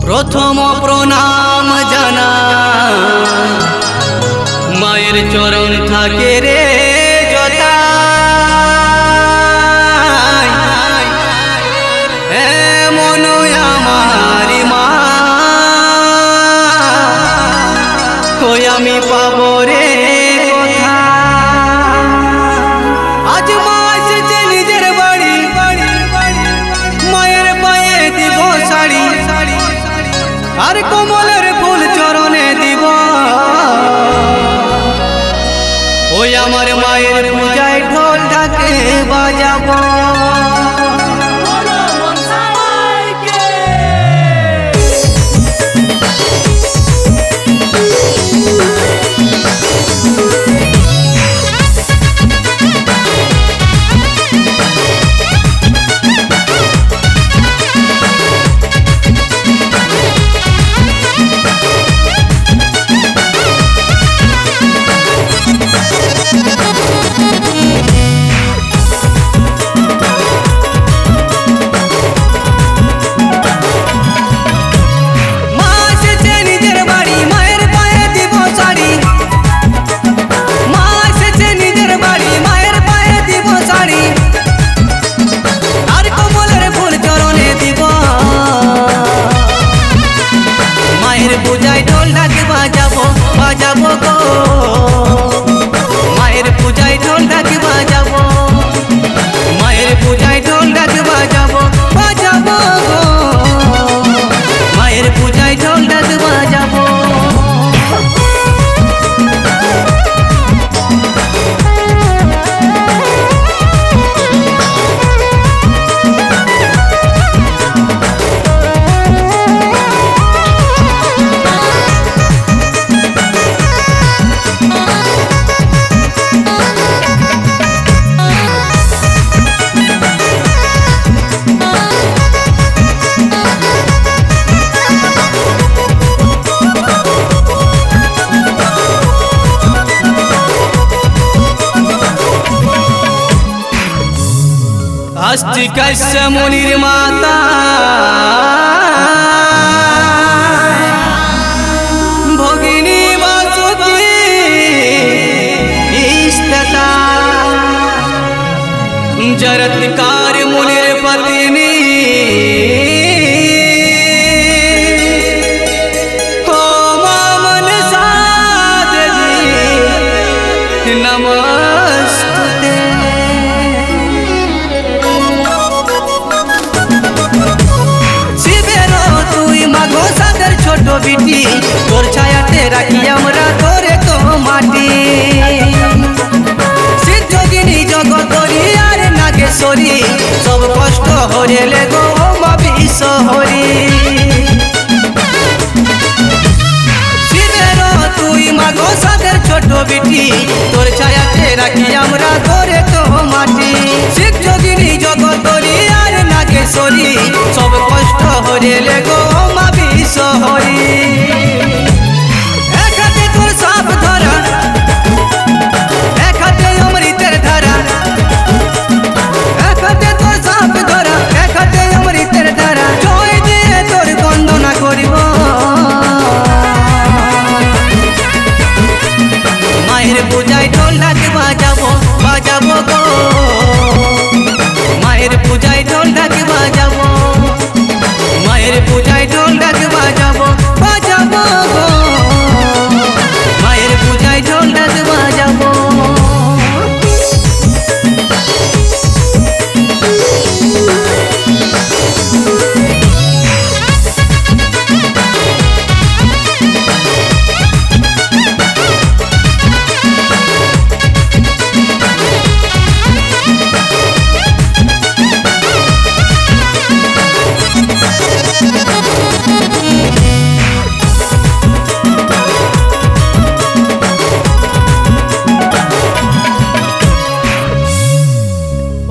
प्रथम प्रणाम जाना मायर चरण थाके रे जता मन आमारी मा कोई आमी पाबो रे कोथा आज मा एसेছে নিজের বাড়ি মায়ের পায়ে দিব শাড়ি আর কমলের ফুল চরণে দিব ওই আমার মায়ের পূজায় ঢোল ঢাকে বাজাবো। বাজাবো গো মায়ের পূজায় ঢোল ঢাক বাজাবো মায়ের পূজায় ঢোল ঢাক বাজাবো বাজাবো গো মায়ের পূজায় ঢোল ঢাক বাজাবো। अस्ति कस्य मुनिर माता भगिनी वासुकी इष्टता जरत्कार मुनिर पत्नी हो मामन सादगी नमस्ते। ছোট বিটি তোর ছায়াতে রাখি আমরা ধরে তো মাটি সিদ্ধগিনী জগতরি আর নাগেশ্বরী সব কষ্ট হরেলে গো মা বিশ্বহরি শিবের তুই মাগো সাদের ছোট বিটি তোর ছায়াতে রাখি আমরা ধরে তো মাটি সিদ্ধগিনী জগতরি আর নাগেশ্বরী সব কষ্ট হরেলে গো মা বিশ্বহরি এক হাতে তোর সাপ ধরা এক হাতে অমৃতের ধারা এক হাতে তোর সাপ ধরা এক হাতে অমৃতের ধারা জয় দিয়ে তোর বন্দনা করিব মায়ের পূজায় ঢোল ঢাক বাজাবো বাজাবো গো মায়ের পূজায় ঢোল ঢাক বাজাবো মায়ের পূজায় ঢোল ঢাক বাজাবো বাজাবো গো মায়ের পূজায় ঢোল ঢাক বাজাবো।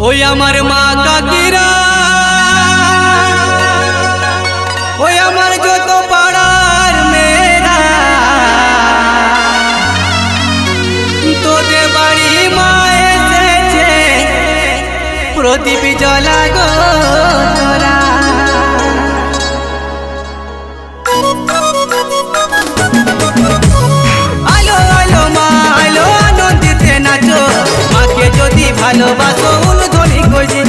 ওই আমার মা কাকিরা ওই আমার যত পাড়ার মেয়েরা তোদের বাড়ি মা এসেছে প্রদীপ জ্বলা গো তোরা ভালোবাসো উলুধ্বনি কইছি